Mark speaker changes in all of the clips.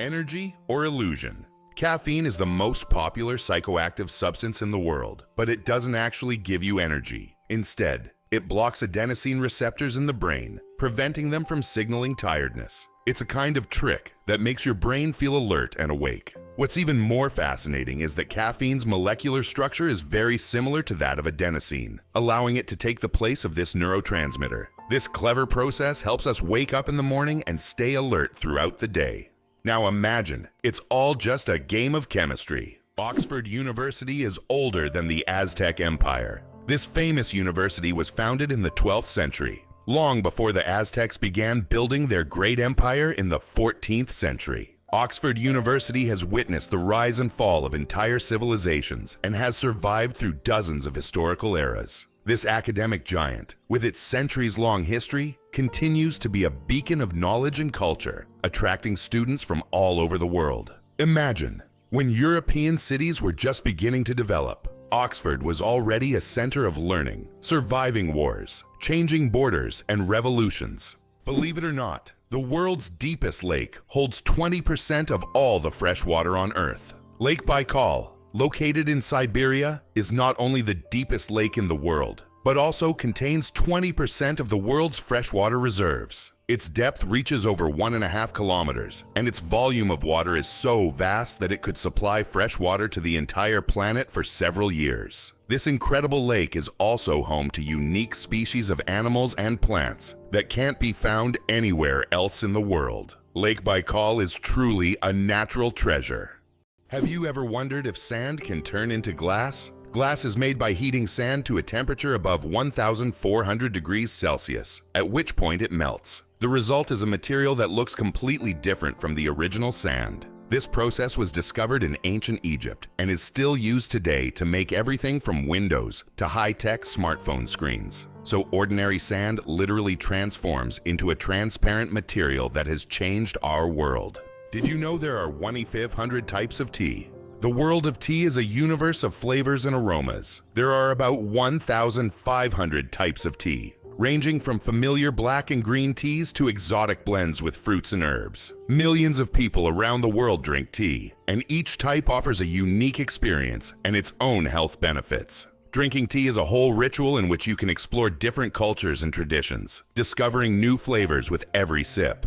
Speaker 1: Energy or illusion? Caffeine is the most popular psychoactive substance in the world, but it doesn't actually give you energy. Instead, it blocks adenosine receptors in the brain, preventing them from signaling tiredness. It's a kind of trick that makes your brain feel alert and awake. What's even more fascinating is that caffeine's molecular structure is very similar to that of adenosine, allowing it to take the place of this neurotransmitter. This clever process helps us wake up in the morning and stay alert throughout the day. Now imagine, it's all just a game of chemistry. Oxford University is older than the Aztec Empire. This famous university was founded in the 12th century, long before the Aztecs began building their great empire in the 14th century. Oxford University has witnessed the rise and fall of entire civilizations and has survived through dozens of historical eras. This academic giant, with its centuries-long history, continues to be a beacon of knowledge and culture, attracting students from all over the world. Imagine, when European cities were just beginning to develop, Oxford was already a center of learning, surviving wars, changing borders, and revolutions. Believe it or not, the world's deepest lake holds 20% of all the fresh water on Earth. Lake Baikal, located in Siberia, is not only the deepest lake in the world, but also contains 20% of the world's freshwater reserves. Its depth reaches over 1.5 kilometers, and its volume of water is so vast that it could supply fresh water to the entire planet for several years. This incredible lake is also home to unique species of animals and plants that can't be found anywhere else in the world. Lake Baikal is truly a natural treasure. Have you ever wondered if sand can turn into glass? Glass is made by heating sand to a temperature above 1,400 degrees Celsius, at which point it melts. The result is a material that looks completely different from the original sand. This process was discovered in ancient Egypt and is still used today to make everything from windows to high-tech smartphone screens. So ordinary sand literally transforms into a transparent material that has changed our world. Did you know there are 1,500 types of tea? The world of tea is a universe of flavors and aromas. There are about 1,500 types of tea, ranging from familiar black and green teas to exotic blends with fruits and herbs. Millions of people around the world drink tea, and each type offers a unique experience and its own health benefits. Drinking tea is a whole ritual in which you can explore different cultures and traditions, discovering new flavors with every sip.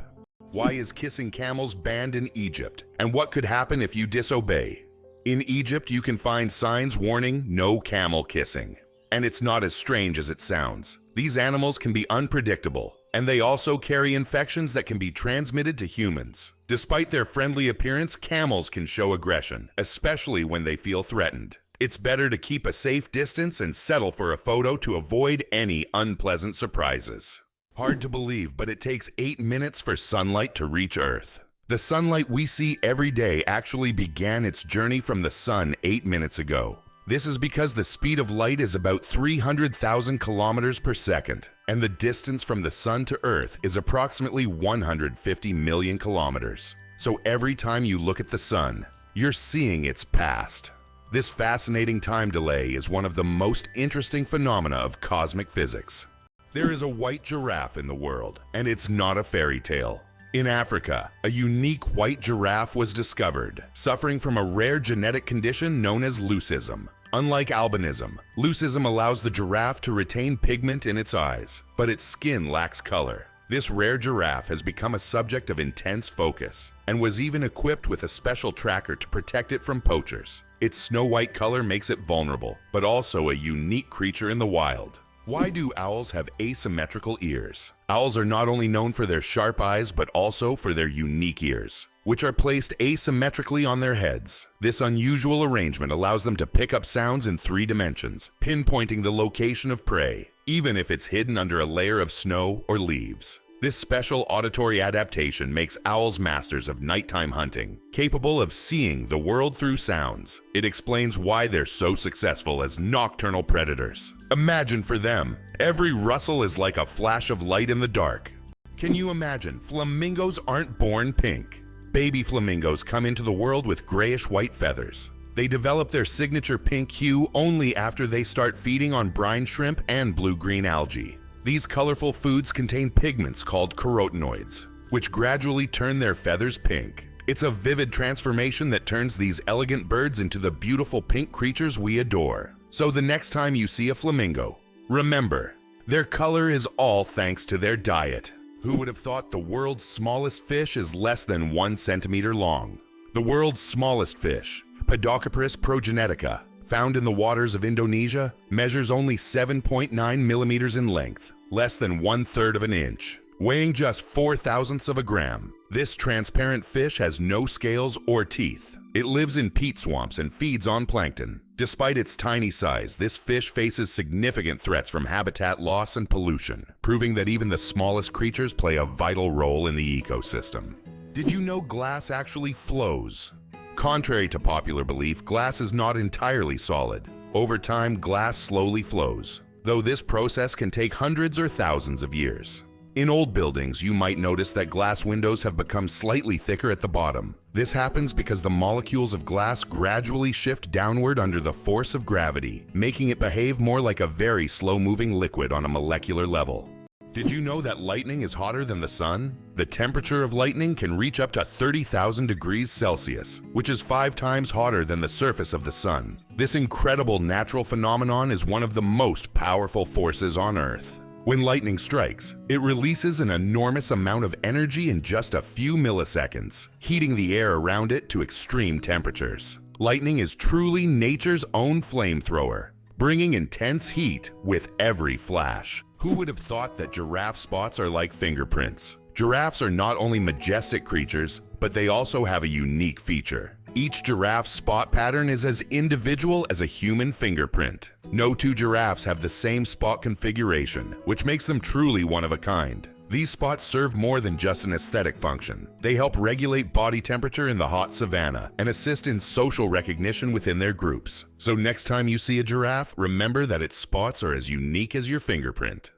Speaker 1: Why is kissing camels banned in Egypt, and what could happen if you disobey? In Egypt, you can find signs warning no camel kissing. And it's not as strange as it sounds. These animals can be unpredictable, and they also carry infections that can be transmitted to humans. Despite their friendly appearance, camels can show aggression, especially when they feel threatened. It's better to keep a safe distance and settle for a photo to avoid any unpleasant surprises. Hard to believe, but it takes 8 minutes for sunlight to reach Earth. The sunlight we see every day actually began its journey from the sun 8 minutes ago. This is because the speed of light is about 300,000 kilometers per second, and the distance from the sun to Earth is approximately 150 million kilometers. So every time you look at the sun, you're seeing its past. This fascinating time delay is one of the most interesting phenomena of cosmic physics. There is a white giraffe in the world, and it's not a fairy tale. In Africa, a unique white giraffe was discovered, suffering from a rare genetic condition known as leucism. Unlike albinism, leucism allows the giraffe to retain pigment in its eyes, but its skin lacks color. This rare giraffe has become a subject of intense focus, and was even equipped with a special tracker to protect it from poachers. Its snow-white color makes it vulnerable, but also a unique creature in the wild. Why do owls have asymmetrical ears? Owls are not only known for their sharp eyes, but also for their unique ears, which are placed asymmetrically on their heads. This unusual arrangement allows them to pick up sounds in 3 dimensions, pinpointing the location of prey, even if it's hidden under a layer of snow or leaves. This special auditory adaptation makes owls masters of nighttime hunting, capable of seeing the world through sounds. It explains why they're so successful as nocturnal predators. Imagine for them, every rustle is like a flash of light in the dark. Can you imagine? Flamingos aren't born pink. Baby flamingos come into the world with grayish-white feathers. They develop their signature pink hue only after they start feeding on brine shrimp and blue-green algae. These colorful foods contain pigments called carotenoids, which gradually turn their feathers pink. It's a vivid transformation that turns these elegant birds into the beautiful pink creatures we adore. So the next time you see a flamingo, remember, their color is all thanks to their diet. Who would have thought the world's smallest fish is less than 1 centimeter long? The world's smallest fish, Podocarpus progenetica, found in the waters of Indonesia, measures only 7.9 millimeters in length, less than 1/3 of an inch. Weighing just 0.004 of a gram, this transparent fish has no scales or teeth. It lives in peat swamps and feeds on plankton. Despite its tiny size, this fish faces significant threats from habitat loss and pollution, proving that even the smallest creatures play a vital role in the ecosystem. Did you know glass actually flows? Contrary to popular belief, glass is not entirely solid. Over time, glass slowly flows, though this process can take hundreds or thousands of years. In old buildings, you might notice that glass windows have become slightly thicker at the bottom. This happens because the molecules of glass gradually shift downward under the force of gravity, making it behave more like a very slow-moving liquid on a molecular level. Did you know that lightning is hotter than the sun? The temperature of lightning can reach up to 30,000 degrees Celsius, which is 5 times hotter than the surface of the sun. This incredible natural phenomenon is one of the most powerful forces on Earth. When lightning strikes, it releases an enormous amount of energy in just a few milliseconds, heating the air around it to extreme temperatures. Lightning is truly nature's own flamethrower, bringing intense heat with every flash. Who would have thought that giraffe spots are like fingerprints? Giraffes are not only majestic creatures, but they also have a unique feature. Each giraffe's spot pattern is as individual as a human fingerprint. No two giraffes have the same spot configuration, which makes them truly one of a kind. These spots serve more than just an aesthetic function. They help regulate body temperature in the hot savanna and assist in social recognition within their groups. So next time you see a giraffe, remember that its spots are as unique as your fingerprint.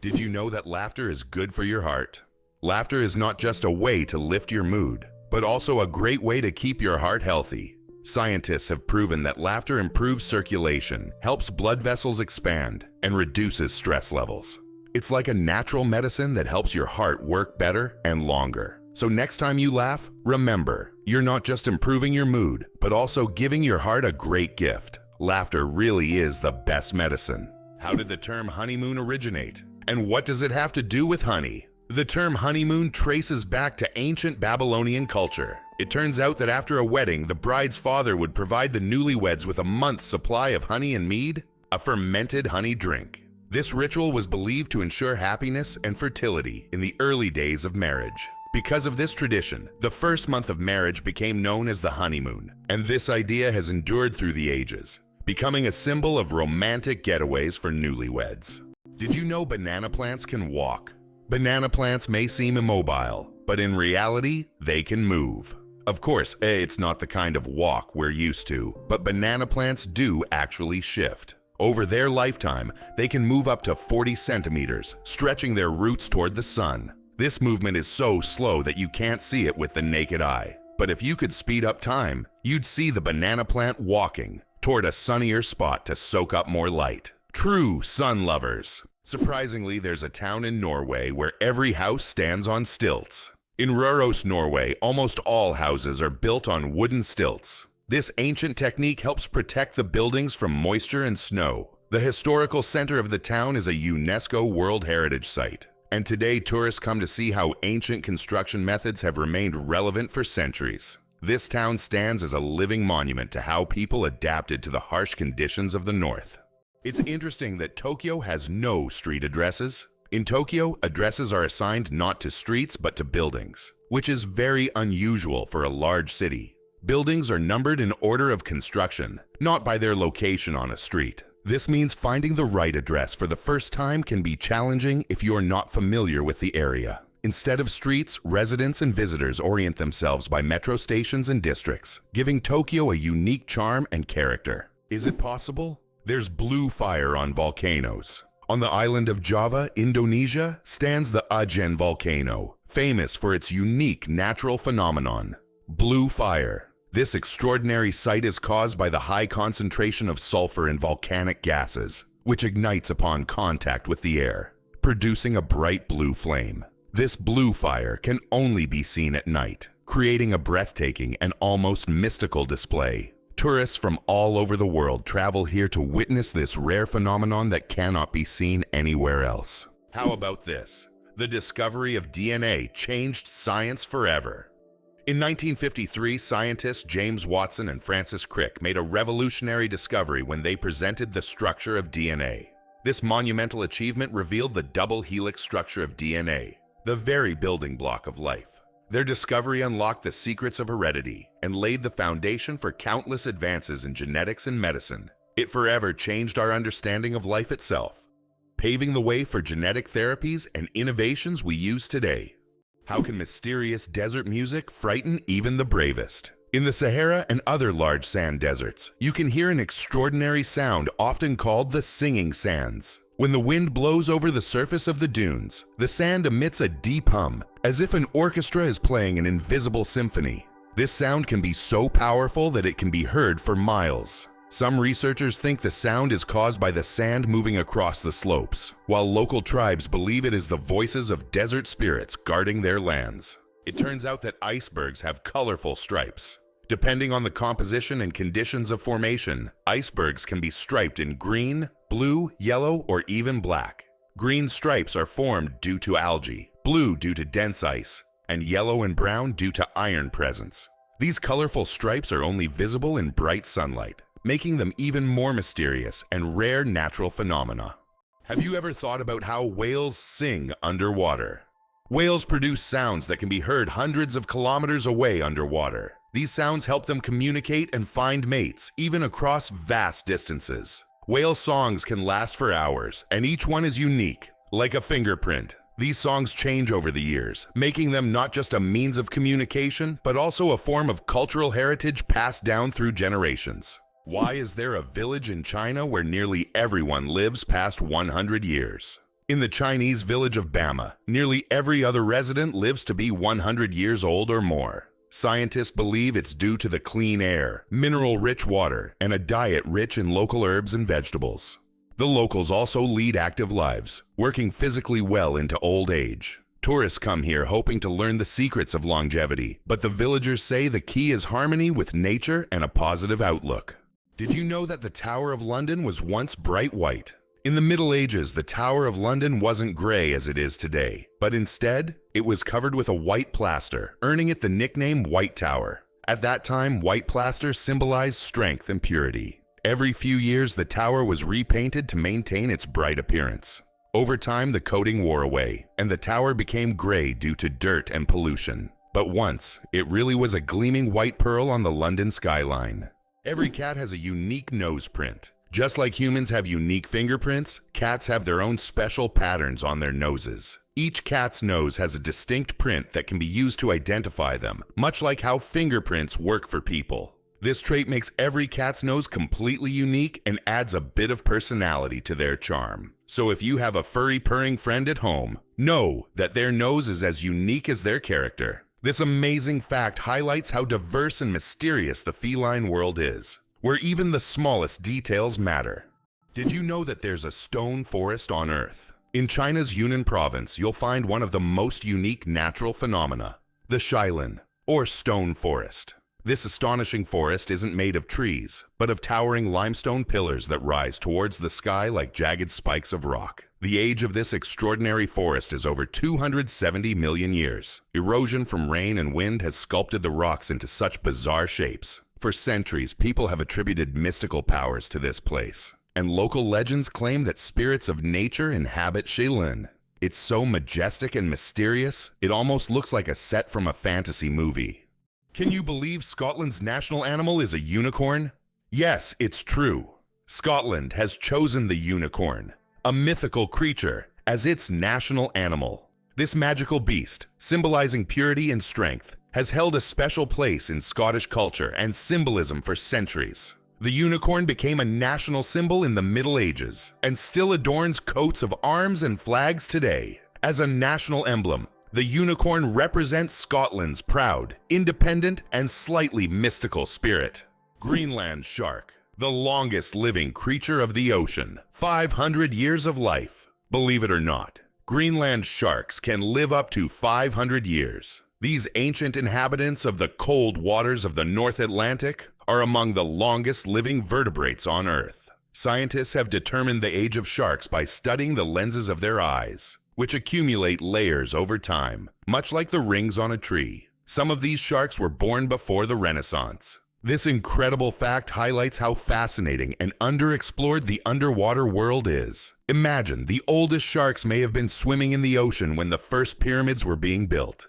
Speaker 1: Did you know that laughter is good for your heart? Laughter is not just a way to lift your mood, but also a great way to keep your heart healthy. Scientists have proven that laughter improves circulation, helps blood vessels expand, and reduces stress levels. It's like a natural medicine that helps your heart work better and longer. So next time you laugh, remember, you're not just improving your mood, but also giving your heart a great gift. Laughter really is the best medicine. How did the term honeymoon originate? And what does it have to do with honey? The term honeymoon traces back to ancient Babylonian culture. It turns out that after a wedding, the bride's father would provide the newlyweds with a month's supply of honey and mead, a fermented honey drink. This ritual was believed to ensure happiness and fertility in the early days of marriage. Because of this tradition, the first month of marriage became known as the honeymoon, and this idea has endured through the ages, becoming a symbol of romantic getaways for newlyweds. Did you know banana plants can walk? Banana plants may seem immobile, but in reality, they can move. Of course, it's not the kind of walk we're used to, but banana plants do actually shift. Over their lifetime, they can move up to 40 centimeters, stretching their roots toward the sun. This movement is so slow that you can't see it with the naked eye. But if you could speed up time, you'd see the banana plant walking toward a sunnier spot to soak up more light. True sun lovers. Surprisingly, there's a town in Norway where every house stands on stilts. In Røros, Norway, almost all houses are built on wooden stilts. This ancient technique helps protect the buildings from moisture and snow. The historical center of the town is a UNESCO World Heritage Site, and today tourists come to see how ancient construction methods have remained relevant for centuries. This town stands as a living monument to how people adapted to the harsh conditions of the north. It's interesting that Tokyo has no street addresses. In Tokyo, addresses are assigned not to streets but to buildings, which is very unusual for a large city. Buildings are numbered in order of construction, not by their location on a street. This means finding the right address for the first time can be challenging if you're not familiar with the area. Instead of streets, residents and visitors orient themselves by metro stations and districts, giving Tokyo a unique charm and character. Is it possible? There's blue fire on volcanoes. On the island of Java, Indonesia, stands the Ajen volcano, famous for its unique natural phenomenon, blue fire. This extraordinary sight is caused by the high concentration of sulfur in volcanic gases, which ignites upon contact with the air, producing a bright blue flame. This blue fire can only be seen at night, creating a breathtaking and almost mystical display. Tourists from all over the world travel here to witness this rare phenomenon that cannot be seen anywhere else. How about this? The discovery of DNA changed science forever. In 1953, scientists James Watson and Francis Crick made a revolutionary discovery when they presented the structure of DNA. This monumental achievement revealed the double helix structure of DNA, the very building block of life. Their discovery unlocked the secrets of heredity and laid the foundation for countless advances in genetics and medicine. It forever changed our understanding of life itself, paving the way for genetic therapies and innovations we use today. How can mysterious desert music frighten even the bravest? In the Sahara and other large sand deserts, you can hear an extraordinary sound often called the singing sands. When the wind blows over the surface of the dunes, the sand emits a deep hum, as if an orchestra is playing an invisible symphony. This sound can be so powerful that it can be heard for miles. Some researchers think the sound is caused by the sand moving across the slopes, while local tribes believe it is the voices of desert spirits guarding their lands. It turns out that icebergs have colorful stripes. Depending on the composition and conditions of formation, icebergs can be striped in green, blue, yellow, or even black. Green stripes are formed due to algae, blue due to dense ice, and yellow and brown due to iron presence. These colorful stripes are only visible in bright sunlight, making them even more mysterious and rare natural phenomena. Have you ever thought about how whales sing underwater? Whales produce sounds that can be heard hundreds of kilometers away underwater. These sounds help them communicate and find mates, even across vast distances. Whale songs can last for hours, and each one is unique, like a fingerprint. These songs change over the years, making them not just a means of communication, but also a form of cultural heritage passed down through generations. Why is there a village in China where nearly everyone lives past 100 years? In the Chinese village of Bama, nearly every other resident lives to be 100 years old or more. Scientists believe it's due to the clean air, mineral-rich water, and a diet rich in local herbs and vegetables. The locals also lead active lives, working physically well into old age. Tourists come here hoping to learn the secrets of longevity, but the villagers say the key is harmony with nature and a positive outlook. Did you know that the Tower of London was once bright white? In the Middle Ages, the Tower of London wasn't gray as it is today, but instead, it was covered with a white plaster, earning it the nickname White Tower. At that time, white plaster symbolized strength and purity. Every few years, the tower was repainted to maintain its bright appearance. Over time, the coating wore away, and the tower became gray due to dirt and pollution. But once, it really was a gleaming white pearl on the London skyline. Every cat has a unique nose print. Just like humans have unique fingerprints, cats have their own special patterns on their noses. Each cat's nose has a distinct print that can be used to identify them, much like how fingerprints work for people. This trait makes every cat's nose completely unique and adds a bit of personality to their charm. So if you have a furry purring friend at home, know that their nose is as unique as their character. This amazing fact highlights how diverse and mysterious the feline world is, where even the smallest details matter. Did you know that there's a stone forest on Earth? In China's Yunnan province, you'll find one of the most unique natural phenomena, the Shailan, or stone forest. This astonishing forest isn't made of trees, but of towering limestone pillars that rise towards the sky like jagged spikes of rock. The age of this extraordinary forest is over 270 million years. Erosion from rain and wind has sculpted the rocks into such bizarre shapes. For centuries, people have attributed mystical powers to this place, and local legends claim that spirits of nature inhabit Shailan. It's so majestic and mysterious, it almost looks like a set from a fantasy movie. Can you believe Scotland's national animal is a unicorn? Yes, it's true. Scotland has chosen the unicorn, a mythical creature, as its national animal. This magical beast, symbolizing purity and strength, has held a special place in Scottish culture and symbolism for centuries. The unicorn became a national symbol in the Middle Ages and still adorns coats of arms and flags today. As a national emblem, the unicorn represents Scotland's proud, independent, and slightly mystical spirit. Greenland shark, the longest living creature of the ocean, 500 years of life. Believe it or not, Greenland sharks can live up to 500 years. These ancient inhabitants of the cold waters of the North Atlantic are among the longest living vertebrates on Earth. Scientists have determined the age of sharks by studying the lenses of their eyes, which accumulate layers over time, much like the rings on a tree. Some of these sharks were born before the Renaissance. This incredible fact highlights how fascinating and underexplored the underwater world is. Imagine, the oldest sharks may have been swimming in the ocean when the first pyramids were being built.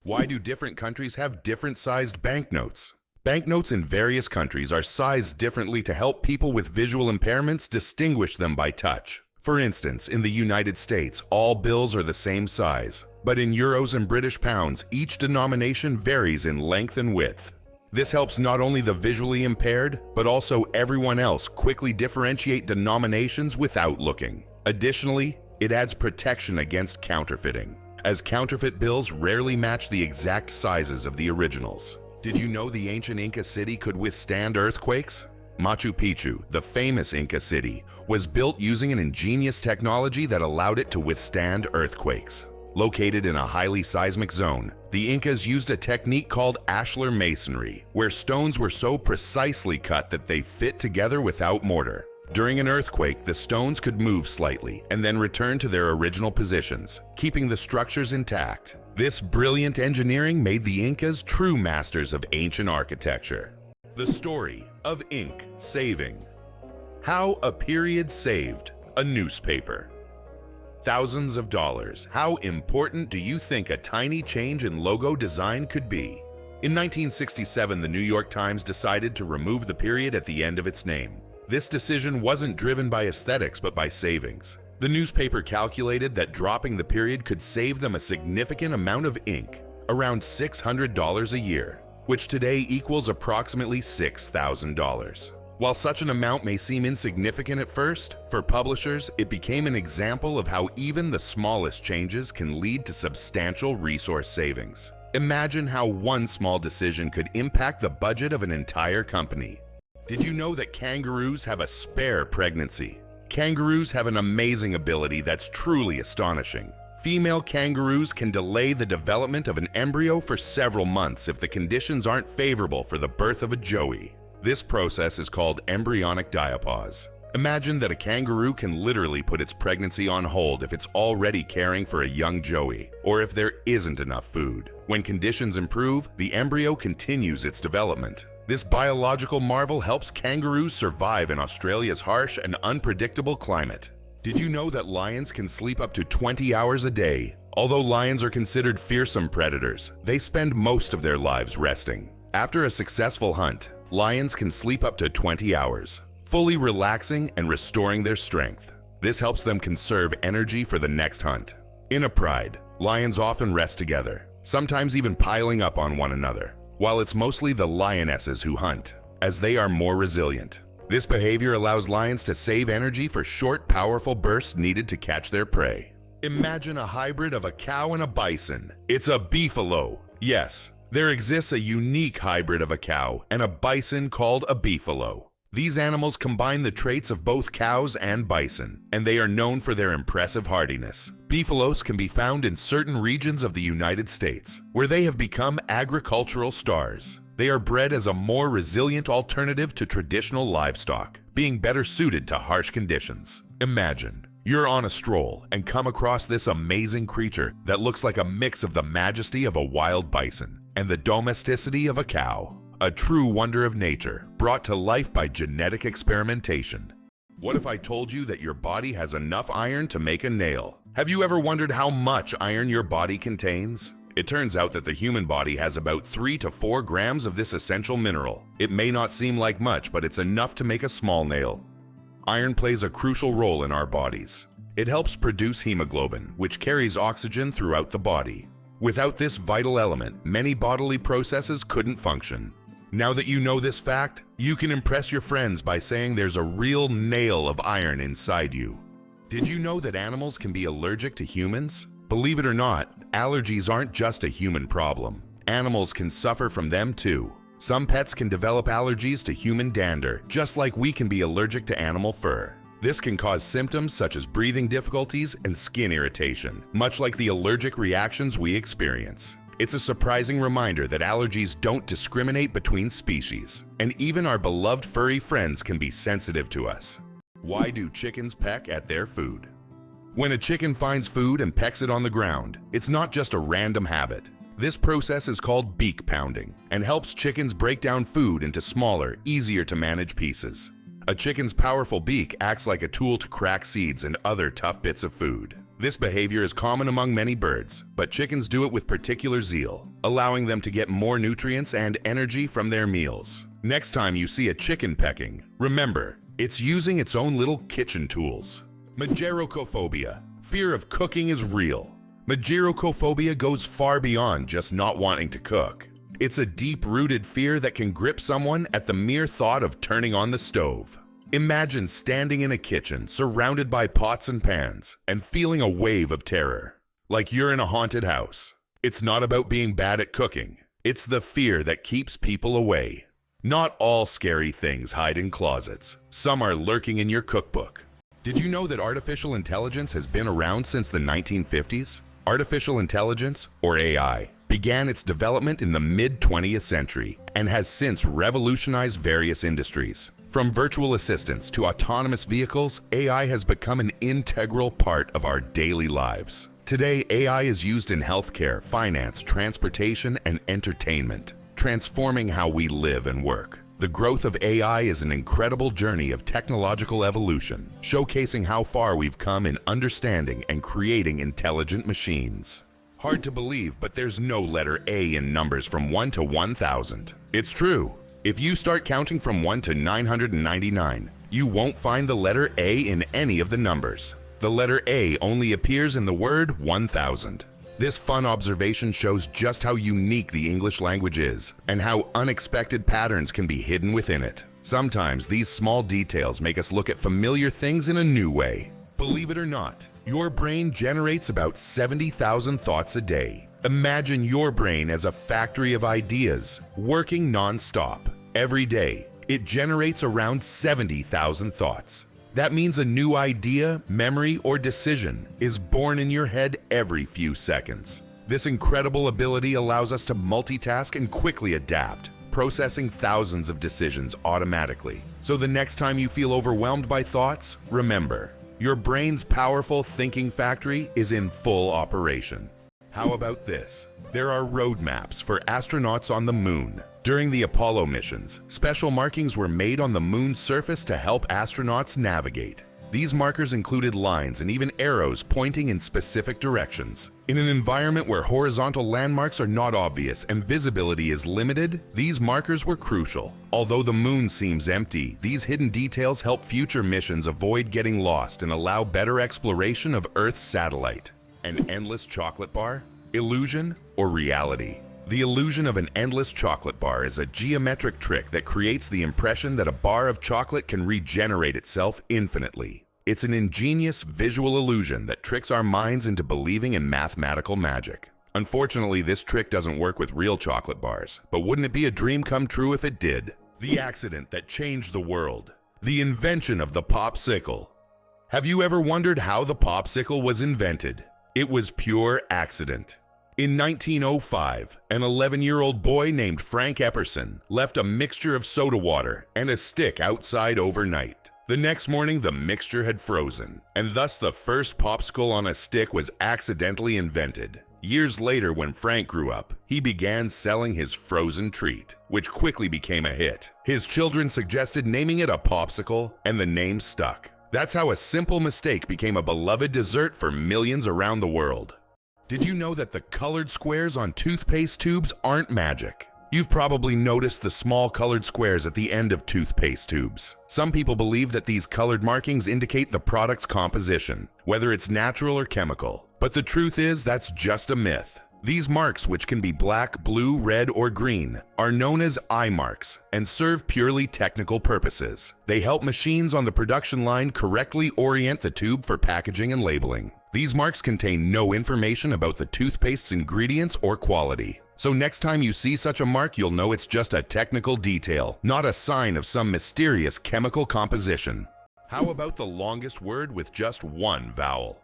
Speaker 1: Why do different countries have different sized banknotes? Banknotes in various countries are sized differently to help people with visual impairments distinguish them by touch. For instance, in the United States, all bills are the same size, but in euros and British pounds, each denomination varies in length and width. This helps not only the visually impaired, but also everyone else quickly differentiate denominations without looking. Additionally, it adds protection against counterfeiting, as counterfeit bills rarely match the exact sizes of the originals. Did you know the ancient Inca city could withstand earthquakes? Machu Picchu, the famous Inca city, was built using an ingenious technology that allowed it to withstand earthquakes. Located in a highly seismic zone, the Incas used a technique called ashlar masonry, where stones were so precisely cut that they fit together without mortar. During an earthquake, the stones could move slightly and then return to their original positions, keeping the structures intact. This brilliant engineering made the Incas true masters of ancient architecture. The story of ink saving. How a period saved a newspaper. Thousands of dollars. How important do you think a tiny change in logo design could be? In 1967, the New York Times decided to remove the period at the end of its name. This decision wasn't driven by aesthetics, but by savings. The newspaper calculated that dropping the period could save them a significant amount of ink, around $600 a year, which today equals approximately $6,000. While such an amount may seem insignificant at first, for publishers, it became an example of how even the smallest changes can lead to substantial resource savings. Imagine how one small decision could impact the budget of an entire company. Did you know that kangaroos have a spare pregnancy? Kangaroos have an amazing ability that's truly astonishing. Female kangaroos can delay the development of an embryo for several months if the conditions aren't favorable for the birth of a joey. This process is called embryonic diapause. Imagine that a kangaroo can literally put its pregnancy on hold if it's already caring for a young joey, or if there isn't enough food. When conditions improve, the embryo continues its development. This biological marvel helps kangaroos survive in Australia's harsh and unpredictable climate. Did you know that lions can sleep up to 20 hours a day? Although lions are considered fearsome predators, they spend most of their lives resting. After a successful hunt, lions can sleep up to 20 hours, fully relaxing and restoring their strength. This helps them conserve energy for the next hunt. In a pride, lions often rest together, sometimes even piling up on one another, while it's mostly the lionesses who hunt, as they are more resilient. This behavior allows lions to save energy for short, powerful bursts needed to catch their prey. Imagine a hybrid of a cow and a bison. It's a beefalo. Yes, there exists a unique hybrid of a cow and a bison called a beefalo. These animals combine the traits of both cows and bison, and they are known for their impressive hardiness. Beefalos can be found in certain regions of the United States, where they have become agricultural stars. They are bred as a more resilient alternative to traditional livestock, being better suited to harsh conditions. Imagine, you're on a stroll and come across this amazing creature that looks like a mix of the majesty of a wild bison and the domesticity of a cow. A true wonder of nature, brought to life by genetic experimentation. What if I told you that your body has enough iron to make a nail? Have you ever wondered how much iron your body contains? It turns out that the human body has about 3 to 4 grams of this essential mineral. It may not seem like much, but it's enough to make a small nail. Iron plays a crucial role in our bodies. It helps produce hemoglobin, which carries oxygen throughout the body. Without this vital element, many bodily processes couldn't function. Now that you know this fact, you can impress your friends by saying there's a real nail of iron inside you. Did you know that animals can be allergic to humans? Believe it or not, allergies aren't just a human problem. Animals can suffer from them too. Some pets can develop allergies to human dander, just like we can be allergic to animal fur. This can cause symptoms such as breathing difficulties and skin irritation, much like the allergic reactions we experience. It's a surprising reminder that allergies don't discriminate between species, and even our beloved furry friends can be sensitive to us. Why do chickens peck at their food? When a chicken finds food and pecks it on the ground, it's not just a random habit. This process is called beak pounding and helps chickens break down food into smaller, easier to manage pieces. A chicken's powerful beak acts like a tool to crack seeds and other tough bits of food. This behavior is common among many birds, but chickens do it with particular zeal, allowing them to get more nutrients and energy from their meals. Next time you see a chicken pecking, remember, it's using its own little kitchen tools. Mageirocophobia. Fear of cooking is real. Mageirocophobia goes far beyond just not wanting to cook. It's a deep-rooted fear that can grip someone at the mere thought of turning on the stove. Imagine standing in a kitchen surrounded by pots and pans and feeling a wave of terror, like you're in a haunted house. It's not about being bad at cooking. It's the fear that keeps people away. Not all scary things hide in closets. Some are lurking in your cookbook. Did you know that artificial intelligence has been around since the 1950s? Artificial intelligence, or AI, began its development in the mid-20th century and has since revolutionized various industries. From virtual assistants to autonomous vehicles, AI has become an integral part of our daily lives. Today, AI is used in healthcare, finance, transportation, and entertainment, transforming how we live and work. The growth of AI is an incredible journey of technological evolution, showcasing how far we've come in understanding and creating intelligent machines. Hard to believe, but there's no letter A in numbers from 1 to 1,000. It's true. If you start counting from 1 to 999, you won't find the letter A in any of the numbers. The letter A only appears in the word 1,000. This fun observation shows just how unique the English language is and how unexpected patterns can be hidden within it. Sometimes these small details make us look at familiar things in a new way. Believe it or not, your brain generates about 70,000 thoughts a day. Imagine your brain as a factory of ideas, working non-stop. Every day, it generates around 70,000 thoughts. That means a new idea, memory, or decision is born in your head every few seconds. This incredible ability allows us to multitask and quickly adapt, processing thousands of decisions automatically. So the next time you feel overwhelmed by thoughts, remember, your brain's powerful thinking factory is in full operation. How about this? There are roadmaps for astronauts on the moon. During the Apollo missions, special markings were made on the moon's surface to help astronauts navigate. These markers included lines and even arrows pointing in specific directions. In an environment where horizontal landmarks are not obvious and visibility is limited, these markers were crucial. Although the moon seems empty, these hidden details help future missions avoid getting lost and allow better exploration of Earth's satellite. An endless chocolate bar? Illusion or reality? The illusion of an endless chocolate bar is a geometric trick that creates the impression that a bar of chocolate can regenerate itself infinitely. It's an ingenious visual illusion that tricks our minds into believing in mathematical magic. Unfortunately, this trick doesn't work with real chocolate bars, but wouldn't it be a dream come true if it did? The accident that changed the world. The invention of the popsicle. Have you ever wondered how the popsicle was invented? It was pure accident. In 1905, an 11-year-old boy named Frank Epperson left a mixture of soda water and a stick outside overnight. The next morning, the mixture had frozen, and thus the first popsicle on a stick was accidentally invented. Years later, when Frank grew up, he began selling his frozen treat, which quickly became a hit. His children suggested naming it a popsicle, and the name stuck. That's how a simple mistake became a beloved dessert for millions around the world. Did you know that the colored squares on toothpaste tubes aren't magic? You've probably noticed the small colored squares at the end of toothpaste tubes. Some people believe that these colored markings indicate the product's composition, whether it's natural or chemical. But the truth is that's just a myth. These marks, which can be black, blue, red, or green, are known as eye marks and serve purely technical purposes. They help machines on the production line correctly orient the tube for packaging and labeling. These marks contain no information about the toothpaste's ingredients or quality. So next time you see such a mark, you'll know it's just a technical detail, not a sign of some mysterious chemical composition. How about the longest word with just one vowel?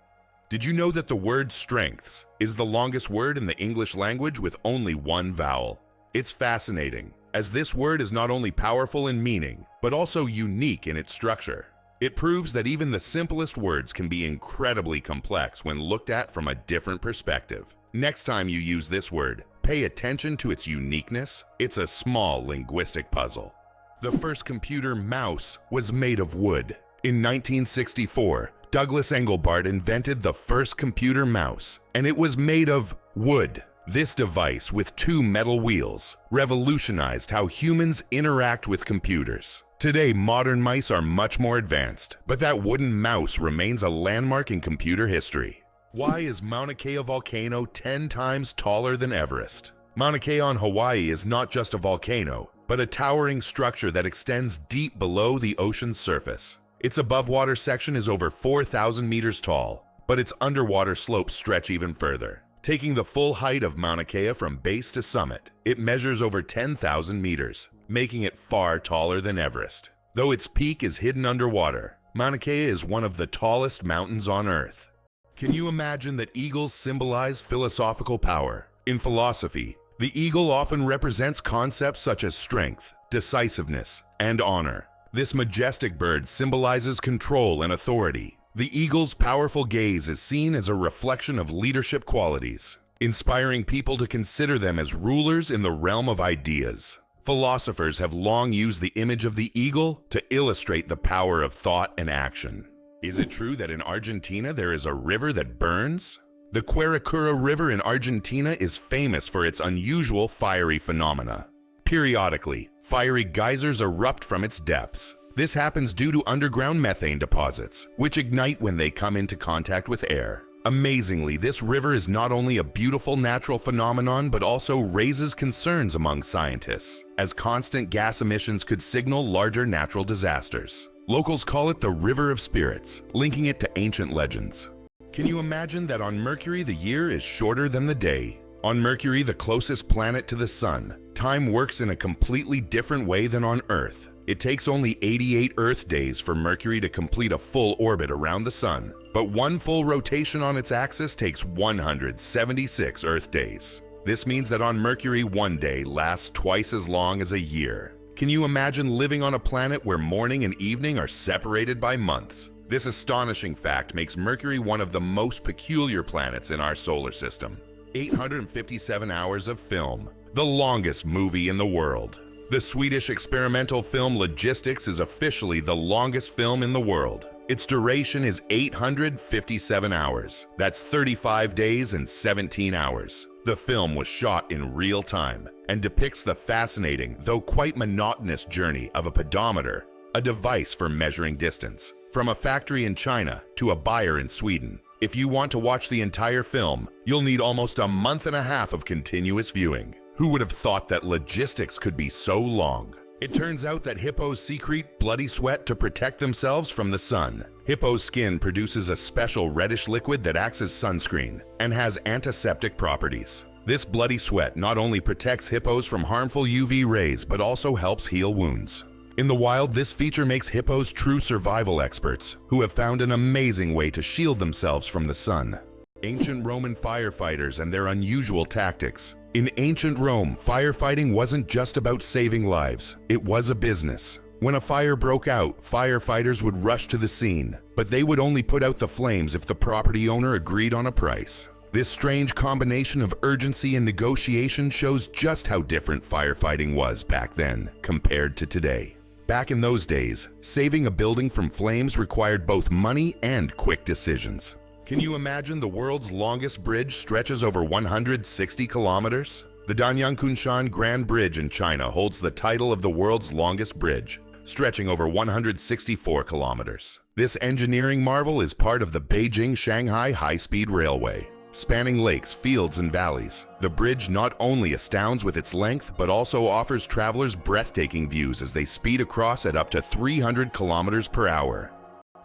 Speaker 1: Did you know that the word strengths is the longest word in the English language with only one vowel? It's fascinating, as this word is not only powerful in meaning, but also unique in its structure. It proves that even the simplest words can be incredibly complex when looked at from a different perspective. Next time you use this word, pay attention to its uniqueness. It's a small linguistic puzzle. The first computer mouse was made of wood. In 1964, Douglas Engelbart invented the first computer mouse, and it was made of wood. This device, with two metal wheels, revolutionized how humans interact with computers. Today, modern mice are much more advanced, but that wooden mouse remains a landmark in computer history. Why is Mauna Kea volcano 10 times taller than Everest? Mauna Kea on Hawaii is not just a volcano, but a towering structure that extends deep below the ocean's surface. Its above-water section is over 4,000 meters tall, but its underwater slopes stretch even further. Taking the full height of Mauna Kea from base to summit, it measures over 10,000 meters, making it far taller than Everest. Though its peak is hidden underwater, Mauna Kea is one of the tallest mountains on Earth. Can you imagine that eagles symbolize philosophical power? In philosophy, the eagle often represents concepts such as strength, decisiveness, and honor. This majestic bird symbolizes control and authority. The eagle's powerful gaze is seen as a reflection of leadership qualities, inspiring people to consider them as rulers in the realm of ideas. Philosophers have long used the image of the eagle to illustrate the power of thought and action. Is it true that in Argentina there is a river that burns? The Giraffe River in Argentina is famous for its unusual fiery phenomena. Periodically, fiery geysers erupt from its depths. This happens due to underground methane deposits, which ignite when they come into contact with air. Amazingly, this river is not only a beautiful natural phenomenon, but also raises concerns among scientists, as constant gas emissions could signal larger natural disasters. Locals call it the River of Spirits, linking it to ancient legends. Can you imagine that on Mercury the year is shorter than the day? On Mercury, the closest planet to the Sun, time works in a completely different way than on Earth. It takes only 88 Earth days for Mercury to complete a full orbit around the Sun, but one full rotation on its axis takes 176 Earth days. This means that on Mercury, one day lasts twice as long as a year. Can you imagine living on a planet where morning and evening are separated by months? This astonishing fact makes Mercury one of the most peculiar planets in our solar system. 857 hours of film, the longest movie in the world. The Swedish experimental film Logistics is officially the longest film in the world. Its duration is 857 hours. That's 35 days and 17 hours. The film was shot in real time and depicts the fascinating, though quite monotonous journey of a pedometer, a device for measuring distance, from a factory in China to a buyer in Sweden. If you want to watch the entire film, you'll need almost a month and a half of continuous viewing. Who would have thought that logistics could be so long? It turns out that hippos secrete bloody sweat to protect themselves from the sun. Hippo's skin produces a special reddish liquid that acts as sunscreen and has antiseptic properties. This bloody sweat not only protects hippos from harmful UV rays, but also helps heal wounds. In the wild, this feature makes hippos true survival experts who have found an amazing way to shield themselves from the sun. Ancient Roman firefighters and their unusual tactics. In ancient Rome, firefighting wasn't just about saving lives, it was a business. When a fire broke out, firefighters would rush to the scene, but they would only put out the flames if the property owner agreed on a price. This strange combination of urgency and negotiation shows just how different firefighting was back then compared to today. Back in those days, saving a building from flames required both money and quick decisions. Can you imagine the world's longest bridge stretches over 160 kilometers? The Danyang-Kunshan Grand Bridge in China holds the title of the world's longest bridge, stretching over 164 kilometers. This engineering marvel is part of the Beijing-Shanghai high-speed railway. Spanning lakes, fields, and valleys, the bridge not only astounds with its length, but also offers travelers breathtaking views as they speed across at up to 300 kilometers per hour.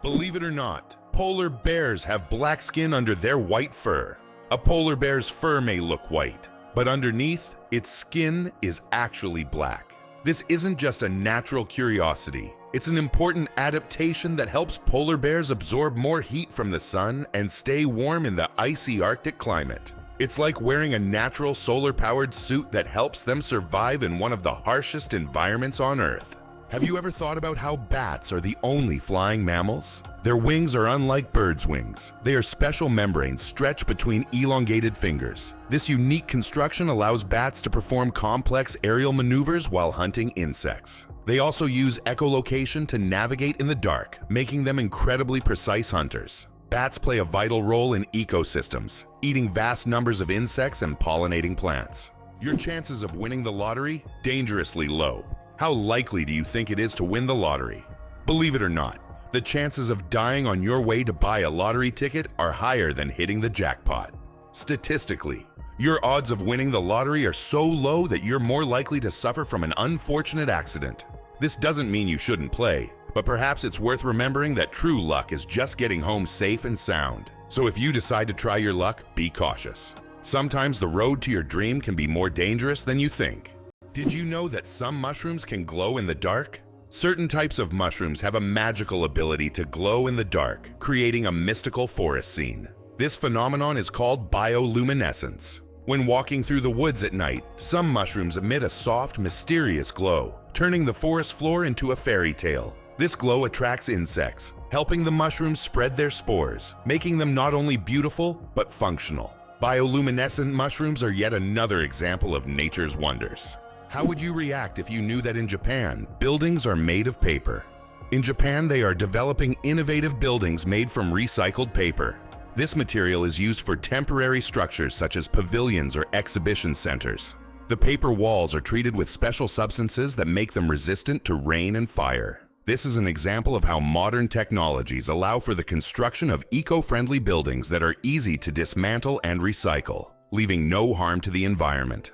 Speaker 1: Believe it or not, polar bears have black skin under their white fur. A polar bear's fur may look white, but underneath, its skin is actually black. This isn't just a natural curiosity, It's an important adaptation that helps polar bears absorb more heat from the sun and stay warm in the icy Arctic climate. It's like wearing a natural solar-powered suit that helps them survive in one of the harshest environments on Earth. Have you ever thought about how bats are the only flying mammals? Their wings are unlike birds' wings. They are special membranes stretched between elongated fingers. This unique construction allows bats to perform complex aerial maneuvers while hunting insects. They also use echolocation to navigate in the dark, making them incredibly precise hunters. Bats play a vital role in ecosystems, eating vast numbers of insects and pollinating plants. Your chances of winning the lottery? Dangerously low. How likely do you think it is to win the lottery? Believe it or not, the chances of dying on your way to buy a lottery ticket are higher than hitting the jackpot. Statistically, your odds of winning the lottery are so low that you're more likely to suffer from an unfortunate accident. This doesn't mean you shouldn't play, but perhaps it's worth remembering that true luck is just getting home safe and sound. So if you decide to try your luck, be cautious. Sometimes the road to your dream can be more dangerous than you think. Did you know that some mushrooms can glow in the dark? Certain types of mushrooms have a magical ability to glow in the dark, creating a mystical forest scene. This phenomenon is called bioluminescence. When walking through the woods at night, some mushrooms emit a soft, mysterious glow, turning the forest floor into a fairy tale. This glow attracts insects, helping the mushrooms spread their spores, making them not only beautiful, but functional. Bioluminescent mushrooms are yet another example of nature's wonders. How would you react if you knew that in Japan, buildings are made of paper? In Japan, they are developing innovative buildings made from recycled paper. This material is used for temporary structures such as pavilions or exhibition centers. The paper walls are treated with special substances that make them resistant to rain and fire. This is an example of how modern technologies allow for the construction of eco-friendly buildings that are easy to dismantle and recycle, leaving no harm to the environment.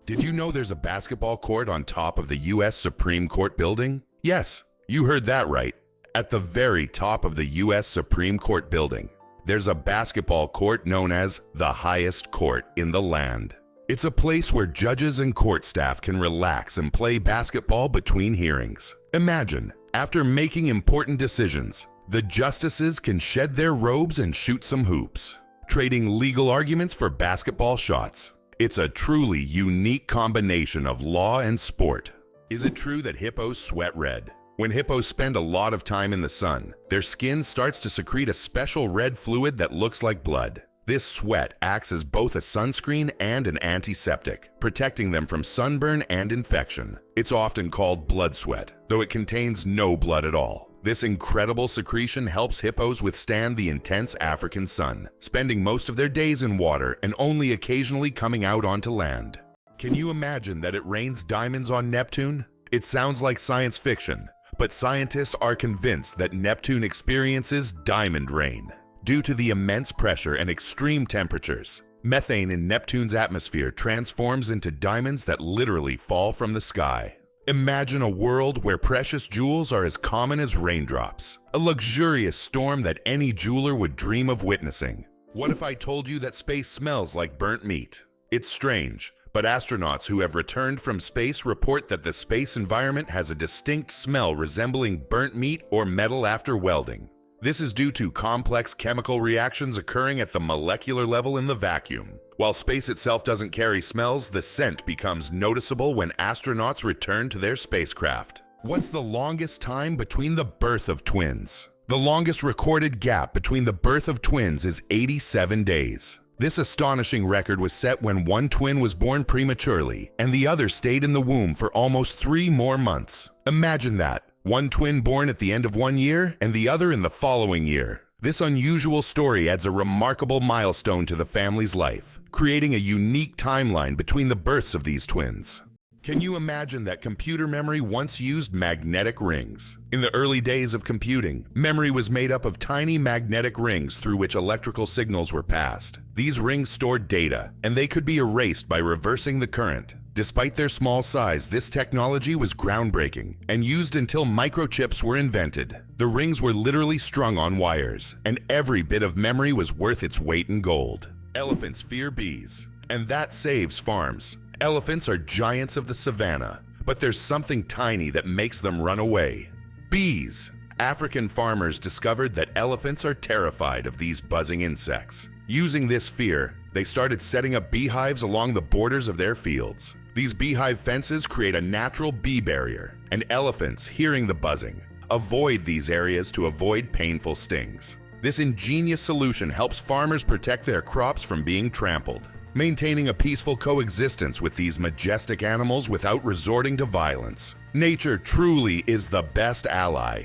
Speaker 1: Did you know there's a basketball court on top of the US Supreme Court building? Yes, you heard that right. At the very top of the US Supreme Court building, there's a basketball court known as the highest court in the land. It's a place where judges and court staff can relax and play basketball between hearings. Imagine, after making important decisions, the justices can shed their robes and shoot some hoops, trading legal arguments for basketball shots. It's a truly unique combination of law and sport. Is it true that hippos sweat red? When hippos spend a lot of time in the sun, their skin starts to secrete a special red fluid that looks like blood. This sweat acts as both a sunscreen and an antiseptic, protecting them from sunburn and infection. It's often called blood sweat, though it contains no blood at all. This incredible secretion helps hippos withstand the intense African sun, spending most of their days in water and only occasionally coming out onto land. Can you imagine that it rains diamonds on Neptune? It sounds like science fiction, but scientists are convinced that Neptune experiences diamond rain. Due to the immense pressure and extreme temperatures, methane in Neptune's atmosphere transforms into diamonds that literally fall from the sky. Imagine a world where precious jewels are as common as raindrops, a luxurious storm that any jeweler would dream of witnessing. What if I told you that space smells like burnt meat? It's strange, but astronauts who have returned from space report that the space environment has a distinct smell resembling burnt meat or metal after welding. This is due to complex chemical reactions occurring at the molecular level in the vacuum. While space itself doesn't carry smells, the scent becomes noticeable when astronauts return to their spacecraft. What's the longest time between the birth of twins? The longest recorded gap between the birth of twins is 87 days. This astonishing record was set when one twin was born prematurely and the other stayed in the womb for almost 3 more months. Imagine that. One twin born at the end of one year and the other in the following year. This unusual story adds a remarkable milestone to the family's life, creating a unique timeline between the births of these twins. Can you imagine that computer memory once used magnetic rings? In the early days of computing, memory was made up of tiny magnetic rings through which electrical signals were passed. These rings stored data, and they could be erased by reversing the current. Despite their small size, this technology was groundbreaking and used until microchips were invented. The rings were literally strung on wires, and every bit of memory was worth its weight in gold. Elephants fear bees, and that saves farms. Elephants are giants of the savannah, but there's something tiny that makes them run away. Bees. African farmers discovered that elephants are terrified of these buzzing insects. Using this fear, they started setting up beehives along the borders of their fields. These beehive fences create a natural bee barrier, and elephants, hearing the buzzing, avoid these areas to avoid painful stings. This ingenious solution helps farmers protect their crops from being trampled, maintaining a peaceful coexistence with these majestic animals without resorting to violence. Nature truly is the best ally.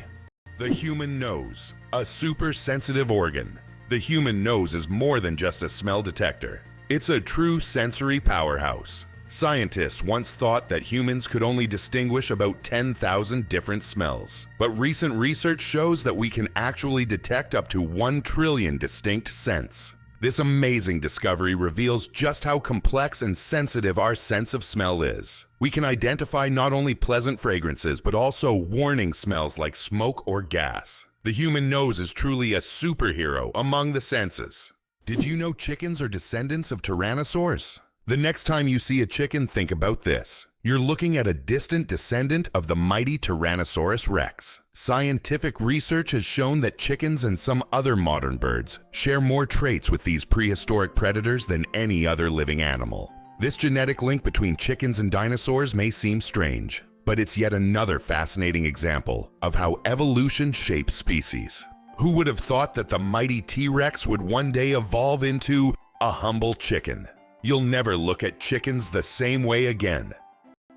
Speaker 1: The human nose, a super sensitive organ. The human nose is more than just a smell detector. It's a true sensory powerhouse. Scientists once thought that humans could only distinguish about 10,000 different smells, but recent research shows that we can actually detect up to 1 trillion distinct scents. This amazing discovery reveals just how complex and sensitive our sense of smell is. We can identify not only pleasant fragrances, but also warning smells like smoke or gas. The human nose is truly a superhero among the senses. Did you know chickens are descendants of tyrannosaurs? The next time you see a chicken, think about this. You're looking at a distant descendant of the mighty Tyrannosaurus rex. Scientific research has shown that chickens and some other modern birds share more traits with these prehistoric predators than any other living animal. This genetic link between chickens and dinosaurs may seem strange, but it's yet another fascinating example of how evolution shapes species. Who would have thought that the mighty T-Rex would one day evolve into a humble chicken? You'll never look at chickens the same way again.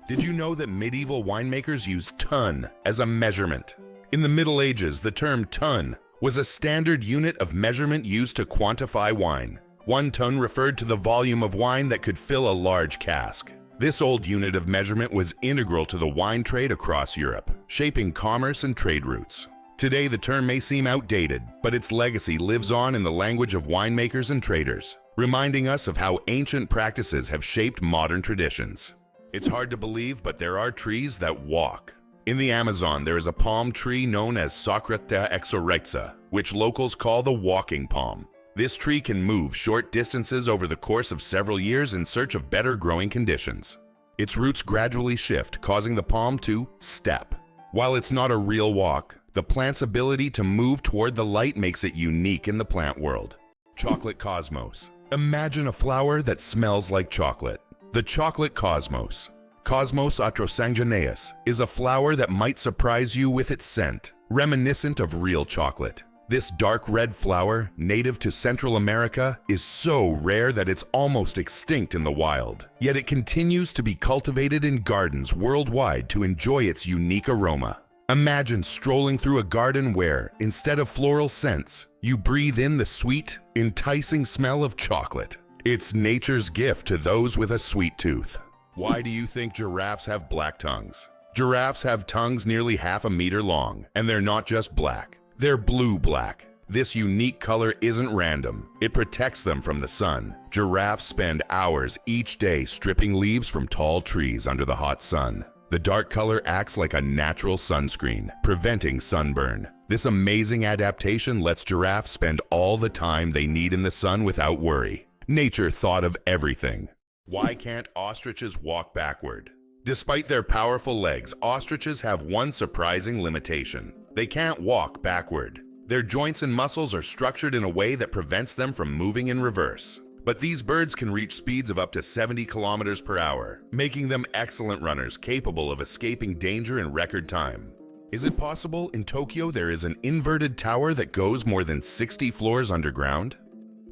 Speaker 1: Did you know that medieval winemakers used ton as a measurement? In the Middle Ages, the term ton was a standard unit of measurement used to quantify wine. 1 ton referred to the volume of wine that could fill a large cask. This old unit of measurement was integral to the wine trade across Europe, shaping commerce and trade routes. Today, the term may seem outdated, but its legacy lives on in the language of winemakers and traders, reminding us of how ancient practices have shaped modern traditions. It's hard to believe, but there are trees that walk. In the Amazon, there is a palm tree known as Socrata exorexa, which locals call the walking palm. This tree can move short distances over the course of several years in search of better growing conditions. Its roots gradually shift, causing the palm to step. While it's not a real walk, the plant's ability to move toward the light makes it unique in the plant world. Chocolate cosmos. Imagine a flower that smells like chocolate. The chocolate cosmos. Cosmos atrosanguineus is a flower that might surprise you with its scent, reminiscent of real chocolate. This dark red flower, native to Central America, is so rare that it's almost extinct in the wild. Yet it continues to be cultivated in gardens worldwide to enjoy its unique aroma. Imagine strolling through a garden where, instead of floral scents, you breathe in the sweet, enticing smell of chocolate. It's nature's gift to those with a sweet tooth. Why do you think giraffes have black tongues? Giraffes have tongues nearly half a meter long, and they're not just black. They're blue-black. This unique color isn't random. It protects them from the sun. Giraffes spend hours each day stripping leaves from tall trees under the hot sun. The dark color acts like a natural sunscreen, preventing sunburn. This amazing adaptation lets giraffes spend all the time they need in the sun without worry. Nature thought of everything. Why can't ostriches walk backward? Despite their powerful legs, ostriches have one surprising limitation. They can't walk backward. Their joints and muscles are structured in a way that prevents them from moving in reverse. But these birds can reach speeds of up to 70 kilometers per hour, making them excellent runners capable of escaping danger in record time. Is it possible in Tokyo there is an inverted tower that goes more than 60 floors underground?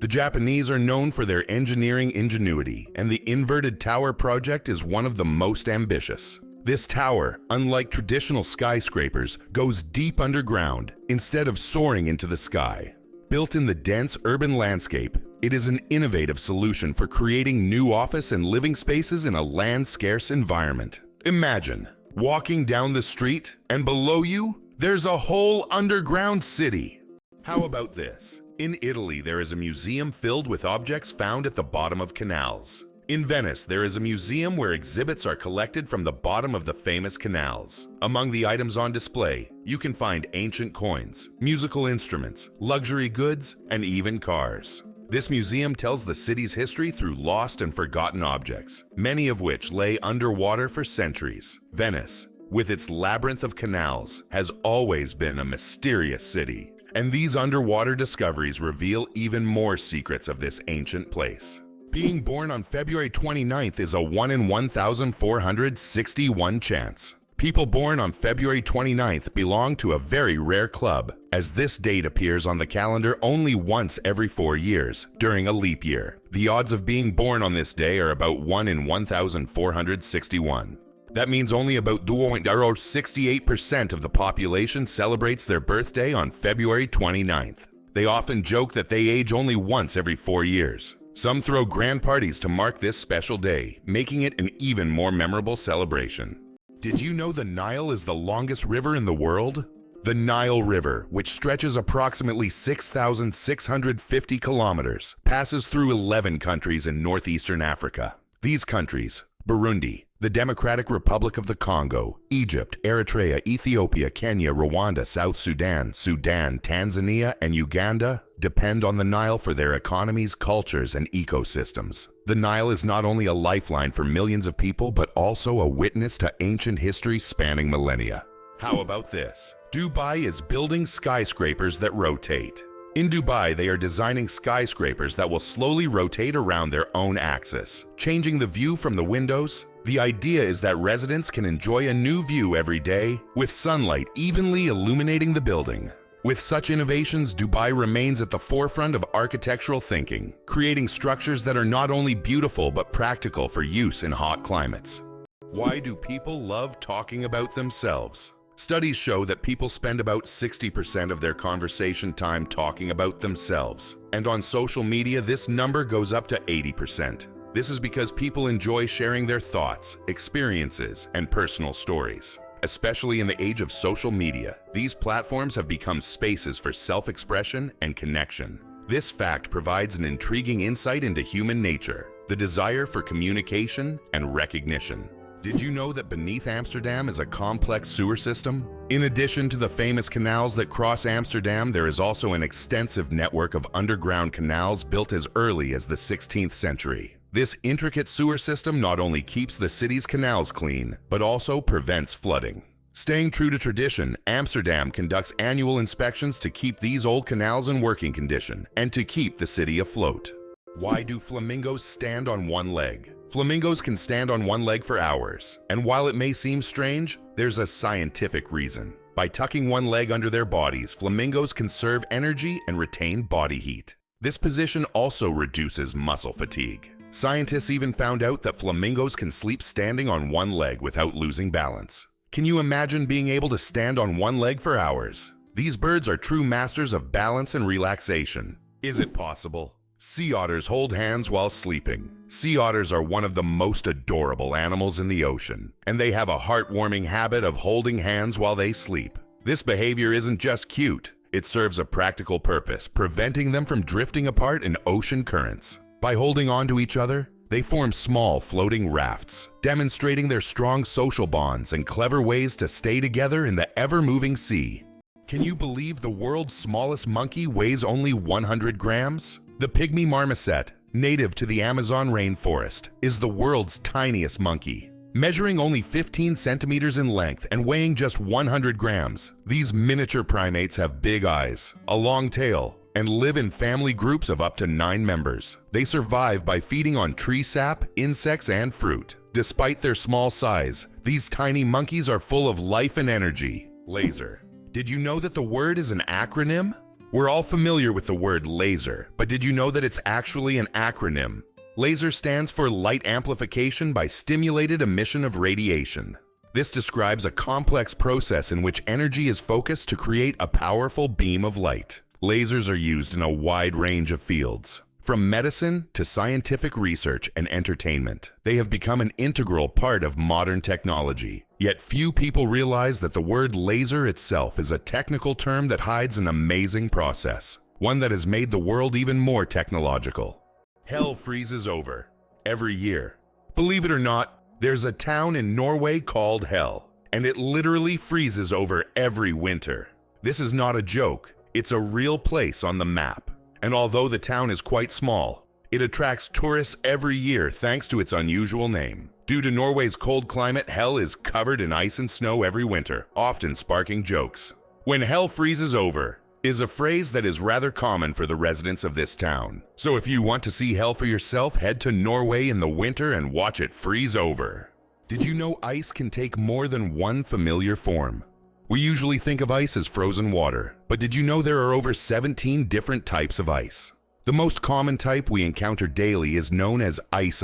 Speaker 1: The Japanese are known for their engineering ingenuity, and the inverted tower project is one of the most ambitious. This tower, unlike traditional skyscrapers, goes deep underground instead of soaring into the sky. Built in the dense urban landscape, it is an innovative solution for creating new office and living spaces in a land-scarce environment. Imagine walking down the street, and below you, there's a whole underground city. How about this? In Italy, there is a museum filled with objects found at the bottom of canals. In Venice, there is a museum where exhibits are collected from the bottom of the famous canals. Among the items on display, you can find ancient coins, musical instruments, luxury goods, and even cars. This museum tells the city's history through lost and forgotten objects, many of which lay underwater for centuries. Venice, with its labyrinth of canals, has always been a mysterious city. And these underwater discoveries reveal even more secrets of this ancient place. Being born on February 29th is a 1 in 1,461 chance. People born on February 29th belong to a very rare club, as this date appears on the calendar only once every 4 years, during a leap year. The odds of being born on this day are about 1 in 1,461. That means only about 68% of the population celebrates their birthday on February 29th. They often joke that they age only once every 4 years. Some throw grand parties to mark this special day, making it an even more memorable celebration. Did you know the Nile is the longest river in the world? The Nile River, which stretches approximately 6,650 kilometers, passes through 11 countries in northeastern Africa. These countries, Burundi, the Democratic Republic of the Congo, Egypt, Eritrea, Ethiopia, Kenya, Rwanda, South Sudan, Tanzania, and Uganda, depend on the Nile for their economies, cultures, and ecosystems. The Nile is not only a lifeline for millions of people, but also a witness to ancient history spanning millennia. How about this? Dubai is building skyscrapers that rotate. In Dubai, they are designing skyscrapers that will slowly rotate around their own axis, changing the view from the windows. The idea is that residents can enjoy a new view every day, with sunlight evenly illuminating the building. With such innovations, Dubai remains at the forefront of architectural thinking, creating structures that are not only beautiful but practical for use in hot climates. Why do people love talking about themselves? Studies show that people spend about 60% of their conversation time talking about themselves, and on social media this number goes up to 80%. This is because people enjoy sharing their thoughts, experiences, and personal stories. Especially in the age of social media, these platforms have become spaces for self-expression and connection. This fact provides an intriguing insight into human nature, the desire for communication and recognition. Did you know that beneath Amsterdam is a complex sewer system? In addition to the famous canals that cross Amsterdam, there is also an extensive network of underground canals built as early as the 16th century. This intricate sewer system not only keeps the city's canals clean, but also prevents flooding. Staying true to tradition, Amsterdam conducts annual inspections to keep these old canals in working condition and to keep the city afloat. Why do flamingos stand on one leg? Flamingos can stand on one leg for hours, and while it may seem strange, there's a scientific reason. By tucking one leg under their bodies, flamingos conserve energy and retain body heat. This position also reduces muscle fatigue. Scientists even found out that flamingos can sleep standing on one leg without losing balance. Can you imagine being able to stand on one leg for hours? These birds are true masters of balance and relaxation. Is it possible? Sea otters hold hands while sleeping. Sea otters are one of the most adorable animals in the ocean, and they have a heartwarming habit of holding hands while they sleep. This behavior isn't just cute, it serves a practical purpose, preventing them from drifting apart in ocean currents. By holding on to each other, they form small floating rafts, demonstrating their strong social bonds and clever ways to stay together in the ever-moving sea. Can you believe the world's smallest monkey weighs only 100 grams? The pygmy marmoset, native to the Amazon rainforest, is the world's tiniest monkey. Measuring only 15 centimeters in length and weighing just 100 grams, these miniature primates have big eyes, a long tail, and live in family groups of up to 9 members. They survive by feeding on tree sap, insects, and fruit. Despite their small size, these tiny monkeys are full of life and energy. Laser. Did you know that the word is an acronym? We're all familiar with the word laser, but did you know that it's actually an acronym? Laser stands for light amplification by stimulated emission of radiation. This describes a complex process in which energy is focused to create a powerful beam of light. Lasers are used in a wide range of fields, from medicine to scientific research and entertainment. They have become an integral part of modern technology. Yet few people realize that the word laser itself is a technical term that hides an amazing process, one that has made the world even more technological. Hell freezes over every year. Believe it or not, there's a town in Norway called Hell, and it literally freezes over every winter. This is not a joke. It's a real place on the map, and although the town is quite small, it attracts tourists every year thanks to its unusual name. Due to Norway's cold climate, hell is covered in ice and snow every winter, often sparking jokes. "When hell freezes over" is a phrase that is rather common for the residents of this town. So if you want to see hell for yourself, head to Norway in the winter and watch it freeze over. Did you know ice can take more than one familiar form? We usually think of ice as frozen water, but did you know there are over 17 different types of ice? The most common type we encounter daily is known as ice.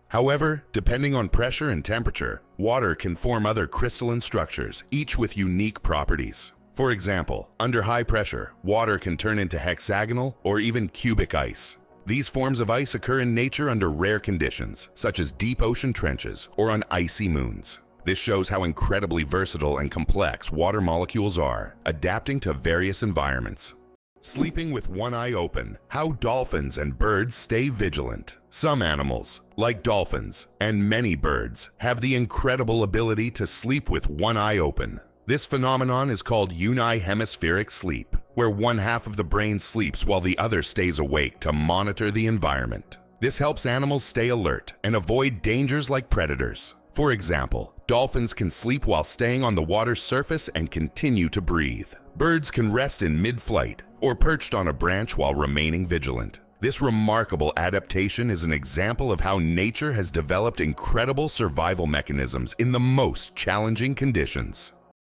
Speaker 1: However, depending on pressure and temperature, water can form other crystalline structures, each with unique properties. For example, under high pressure, water can turn into hexagonal or even cubic ice. These forms of ice occur in nature under rare conditions, such as deep ocean trenches or on icy moons. This shows how incredibly versatile and complex water molecules are, adapting to various environments. Sleeping with one eye open. How dolphins and birds stay vigilant. Some animals, like dolphins and many birds, have the incredible ability to sleep with one eye open. This phenomenon is called unihemispheric sleep, where one half of the brain sleeps while the other stays awake to monitor the environment. This helps animals stay alert and avoid dangers like predators. For example, dolphins can sleep while staying on the water's surface and continue to breathe. Birds can rest in mid-flight or perched on a branch while remaining vigilant. This remarkable adaptation is an example of how nature has developed incredible survival mechanisms in the most challenging conditions.